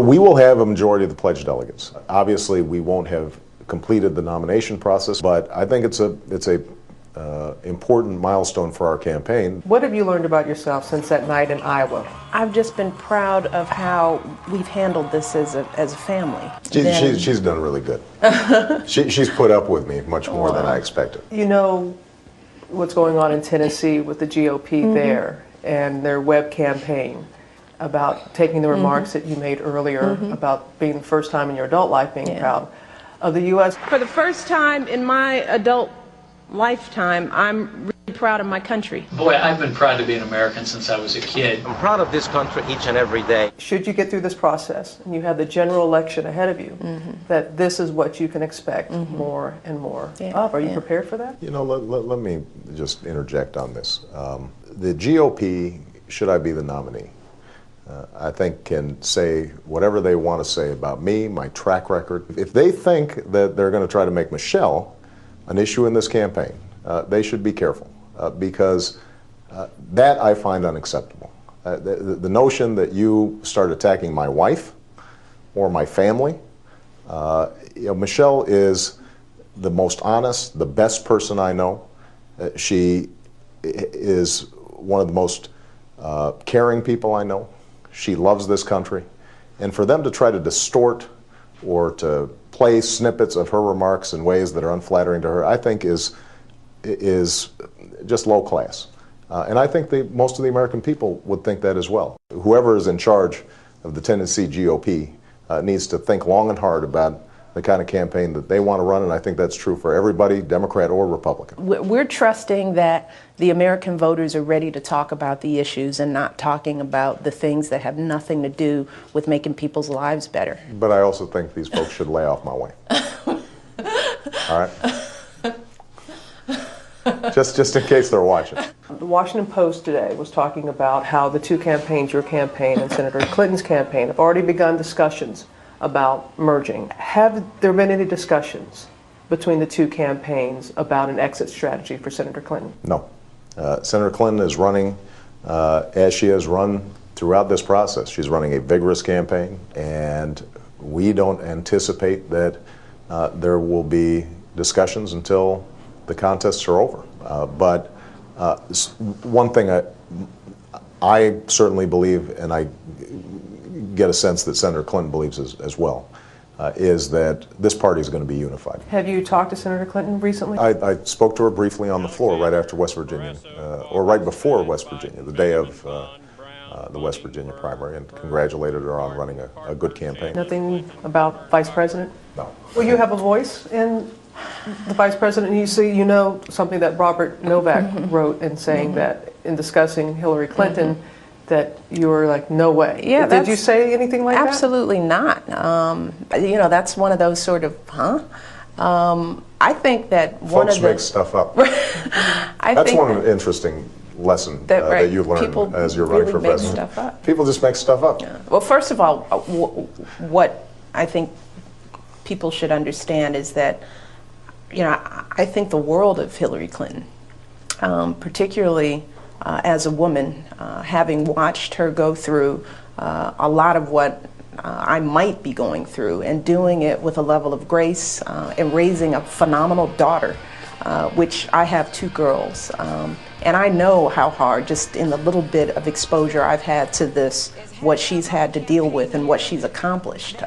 We will have a majority of the pledged delegates. Obviously, we won't have completed the nomination process, but I think it's a important milestone for our campaign. What have you learned about yourself since that night in Iowa? I've just been proud of how we've handled this as a family. She's done really good. She's put up with me much more than I expected. You know what's going on in Tennessee with the GOP there and their web campaign about taking the remarks that you made earlier about being the first time in your adult life being proud of the U.S. For the first time in my adult lifetime, I'm really proud of my country. Boy, I've been proud to be an American since I was a kid. I'm proud of this country each and every day. Should you get through this process and you have the general election ahead of you, that this is what you can expect more and more of. Are you prepared for that? You know, let me just interject on this. The GOP, should I be the nominee, I think can say whatever they want to say about me, my track record. If they think that they're going to try to make Michelle an issue in this campaign, they should be careful because that I find unacceptable. The notion that you start attacking my wife or my family, Michelle is the most honest, the best person I know. She is one of the most caring people I know. She loves this country. And for them to try to distort or to play snippets of her remarks in ways that are unflattering to her, I think is just low class. And I think most of the American people would think that as well. Whoever is in charge of the Tennessee GOP needs to think long and hard about the kind of campaign that they want to run, and I think that's true for everybody, Democrat or Republican. We're trusting that the American voters are ready to talk about the issues and not talking about the things that have nothing to do with making people's lives better. But I also think these folks should lay off my way. All right? Just in case they're watching. The Washington Post today was talking about how the two campaigns, your campaign and Senator Clinton's campaign, have already begun discussions about merging. Have there been any discussions between the two campaigns about an exit strategy for Senator Clinton? No. Senator Clinton is running as she has run throughout this process. She's running a vigorous campaign, and we don't anticipate that there will be discussions until the contests are over. But one thing I certainly believe, and I get a sense that Senator Clinton believes as well, is that this party is going to be unified. Have you talked to Senator Clinton recently? I spoke to her briefly on the floor right after West Virginia, or right before West Virginia, the day of the West Virginia primary, and congratulated her on running a good campaign. Nothing about Vice President? No. Will you have a voice in the Vice President? You know something that Robert Novak wrote in saying that in discussing Hillary Clinton, that you were like, no way. Yeah, did you say anything like absolutely that? Not. You know, that's one of those sort of, I think that one folks of the... make stuff up. That's one interesting lesson that you've learned as you're running for president. Stuff up. People just make stuff up. Yeah. Well, first of all, what I think people should understand is that, you know, I think the world of Hillary Clinton, particularly as a woman, having watched her go through a lot of what I might be going through, and doing it with a level of grace and raising a phenomenal daughter, which I have two girls. And I know how hard, just in the little bit of exposure I've had to this, what she's had to deal with and what she's accomplished.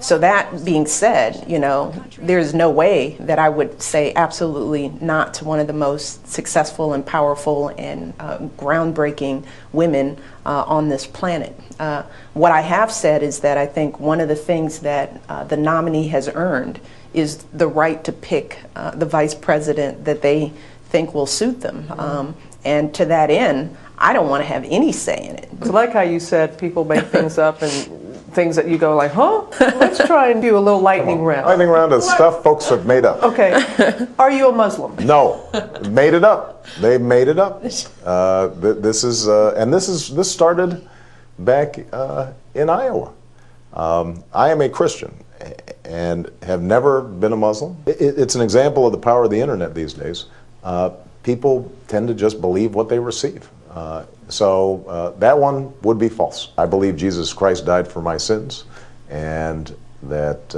So that being said, you know, there's no way that I would say absolutely not to one of the most successful and powerful and groundbreaking women on this planet. What I have said is that I think one of the things that the nominee has earned is the right to pick the vice president that they think will suit them. And to that end, I don't want to have any say in it. I like how you said people make things up and things that you go like, huh? Let's try and do a little lightning round. Lightning round is stuff folks have made up. Okay. Are you a Muslim? No. Made it up. They made it up. This started back in Iowa. I am a Christian and have never been a Muslim. It's an example of the power of the internet these days. People tend to just believe what they receive. That one would be false. I believe Jesus Christ died for my sins, and that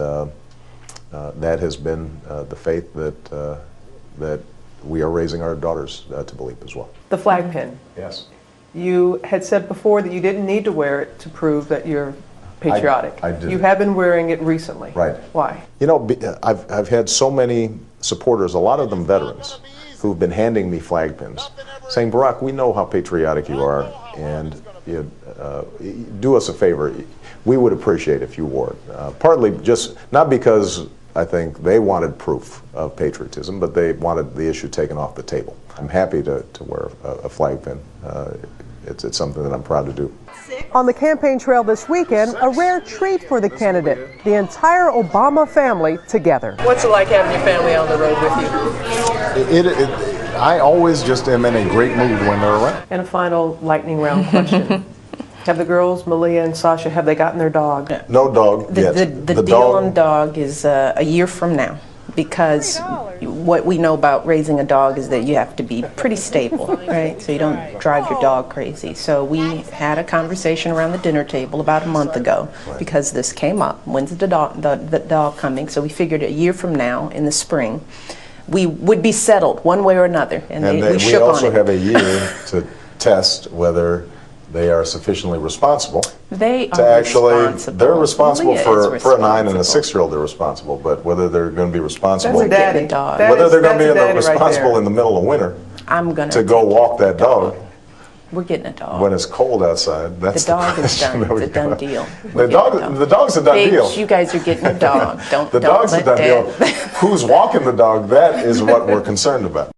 that has been the faith that we are raising our daughters to believe as well. The flag pin. Yes. You had said before that you didn't need to wear it to prove that you're patriotic. I did. You have been wearing it recently. Right. Why? You know, I've had so many supporters, a lot of them veterans, who've been handing me flag pins, saying, Barack, we know how patriotic you are, and do us a favor. We would appreciate if you wore it. Partly just, not because I think they wanted proof of patriotism, but they wanted the issue taken off the table. I'm happy to wear a flag pin. It's something that I'm proud to do. On the campaign trail this weekend, a rare treat for the candidate, the entire Obama family together. What's it like having your family on the road with you? I always just am in a great mood when they're around. And a final lightning round question. Have the girls, Malia and Sasha, have they gotten their dog? No dog yet. The deal on dog is a year from now, because what we know about raising a dog is that you have to be pretty stable, right? So you don't drive your dog crazy. So we had a conversation around the dinner table about a month ago, because this came up. When's the dog coming? So we figured a year from now, in the spring, we would be settled one way or another. And we shook on it. We also have a year to test whether they are sufficiently responsible. They are responsible. They're responsible for a 9 and a 6-year-old. They're responsible, but whether they're going to be responsible, That's a daddy. whether they're going to be responsible in the middle of winter, to go walk that dog. We're getting a dog. When it's cold outside, that's the dog is done. It's a done deal. The dog's a done deal. You guys are getting a dog. The dog's a done deal. Who's walking the dog? That is what we're concerned about.